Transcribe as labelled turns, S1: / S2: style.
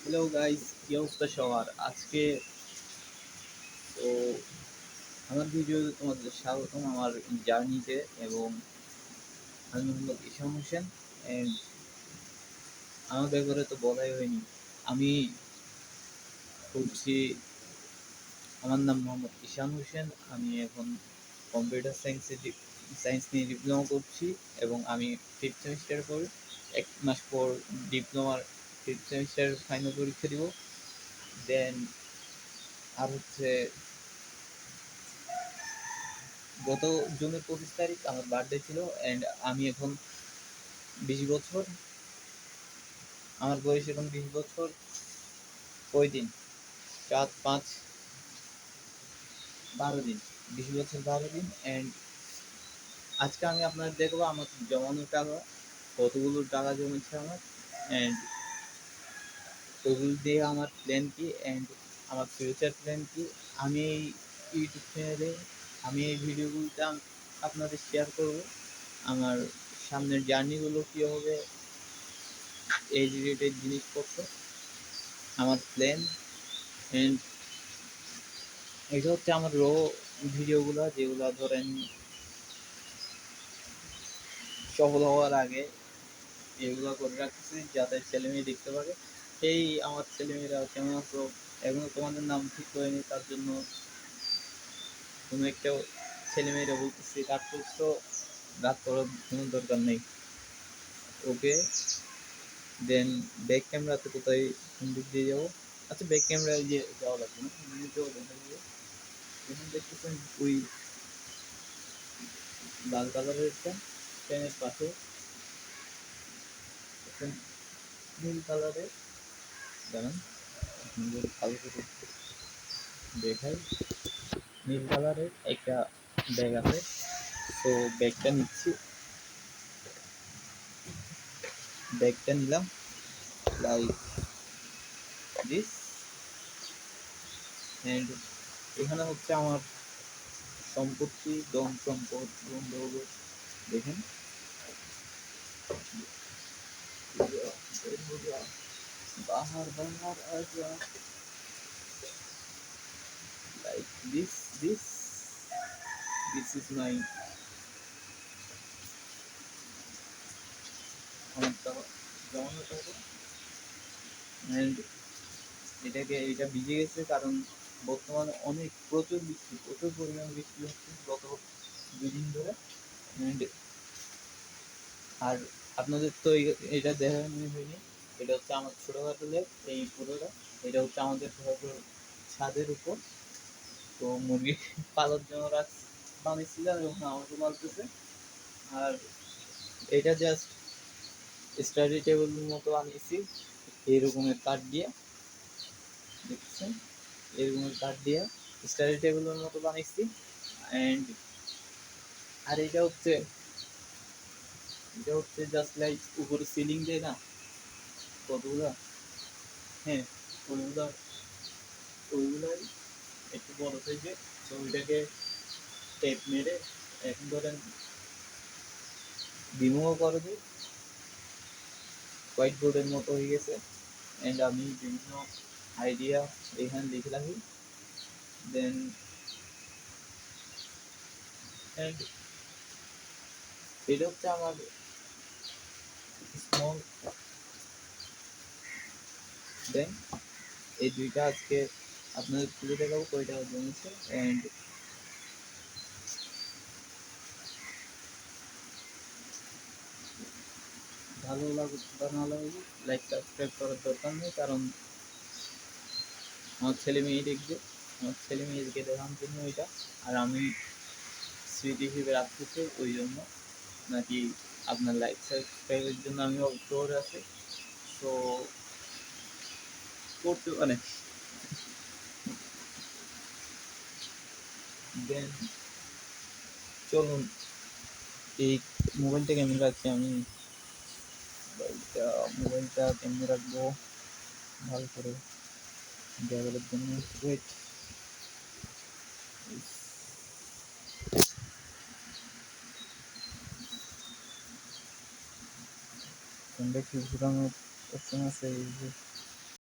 S1: Hello guys, কি অবস্থা সবার? আজকে তো আমার ভিডিওতে তোমাদের স্বাগতম আমার জার্নিতে। এবং আমি হলো ঈশান হোসেন। অ্যান্ড আমার ব্যাপারে তো বলাই হয়নি। আমি করছি, আমার নাম মোহাম্মদ ঈশান হোসেন। আমি এখন কম্পিউটার সায়েন্স নিয়ে ডিপ্লোমা করছি এবং আমি ফিফথ সেমিস্টারে পড়ি। 1 মাস পর ডিপ্লোমার ফিফথ সেমিস্টারের ফাইনাল পরীক্ষা দিব। দেন আর হচ্ছে গত জুনের 25 তারিখ আমার বার্থডে ছিল। অ্যান্ড আমি এখন 20 বছর, আমার বয়স এখন 20 বছর। কয়দিন? 4, 5, 12 দিন। 20 বছর 12 দিন। অ্যান্ড আজকে আমি আপনাদের দেখবো আমার জমানো টাকা, কতগুলো টাকা জমেছে আমার, অ্যান্ড ওগুলো দিয়ে আমার প্ল্যান কি, অ্যান্ড আমার ফিউচার প্ল্যান কি। আমি এই ইউটিউব চ্যানেলে আমি এই ভিডিওগুলোতে আপনাদের শেয়ার করব আমার সামনের জার্নিগুলো কী হবে, এই রিলেটেড জিনিসপত্র, আমার প্ল্যান। এন্ড এটা হচ্ছে আমার ভিডিওগুলো, যেগুলো ধরেন সফল হওয়ার আগে এগুলো করে রাখতেছি যাতে ছেলে মেয়ে দেখতে পারে। এই আমার ছেলে মেয়েরা কেমন আছো, এখনো তোমাদের নাম ঠিক হয়নি, তার জন্য কোনো একটা ছেলে মেয়েরা বলতেছি রাগ করছো, রাগ করার কোনো দরকার নেই। ওকে, দেন ব্যাক ক্যামেরাতে কোথায় কোন দিক দিয়ে যাবো? আচ্ছা, ব্যাক ক্যামেরায় যে যাওয়া লাগবে না, এমনিতেও দেখা যাবে। এখন দেখতেছেন ওই লাল কালারের ফ্যানের পাশে একটা নীল কালারের, দাঁড়ান ভালো করে দেখাই, নীল কালারের একটা ব্যাগ আছে। তো ব্যাগটা নিচ্ছি, ব্যাগটা নিলাম লাইক দিস। অ্যান্ড এখানে হচ্ছে আমার সম্পত্তি, ধন সম্পদ, বন্ধু, দেখেন বাহার বাহার আজা, like this this is my আমার টাকা, জমানো টাকা। অ্যান্ড এটা ভিজে গেছে কারণ বর্তমানে অনেক প্রচুর পরিমাণ বৃষ্টি হচ্ছে গত 2 দিন ধরে। অ্যান্ড আর আপনাদের তো এটা দেখানো হয়নি, এটা হচ্ছে আমার ছোটোখাটো লেক, এই পুরোটা। এটা হচ্ছে আমাদের ঘরের ছাদের উপর। তো মুরগি পালার জন্য বানিয়েছিলাম এবং আমাকে পালতেছে। আর এটা জাস্ট স্টাডি টেবিলের মতো বানিয়েছি এইরকমের কাঠ দিয়ে, দেখছেন, এরকমের কাঠ দিয়ে স্টাডি টেবিলের মতো বানিয়েছি। অ্যান্ড আর এটা হচ্ছে জাস্ট লাইক উপরে সিলিং দেয় না কতগুলা, হ্যাঁ, ওইগুলা ওইগুলাই একটু বড় সাইজের। তো ওইটাকে টেপ মেরে এখন ধরেন রিমুভও করে দিই, হোয়াইট বোর্ডের মতো হয়ে গেছে। অ্যান্ড আমি বিভিন্ন আইডিয়া এখানে লিখে রাখি। দেন অ্যান্ড এটা হচ্ছে আমার স্মল। দেন এই দুইটা আজকে আপনাদের খুলে দেখাবো কয় টাকা জমেছে। অ্যান্ড ভালো লাগুক বা না লাগুক, লাইক সাবস্ক্রাইব করার দরকার নেই, কারণ আমার ছেলে মেয়ে দেখবে, আমার ছেলে মেয়েকে দেখানোর জন্য এটা। আর আমি স্মৃতি হিসেবে রাখতেছি ওই জন্য, নাকি আপনার লাইক সাবস্ক্রাইবের জন্য আমি অবসর আছি। তো করতে পারে। দেন চলুন, এই মোবাইলটা কেমন রাখছি আমি, মোবাইলটা কেমনে রাখবো ভালো করে দেখার জন্য। ওয়েট, ফোনটা কি ঘুরানোর অপশন আছে? এই যে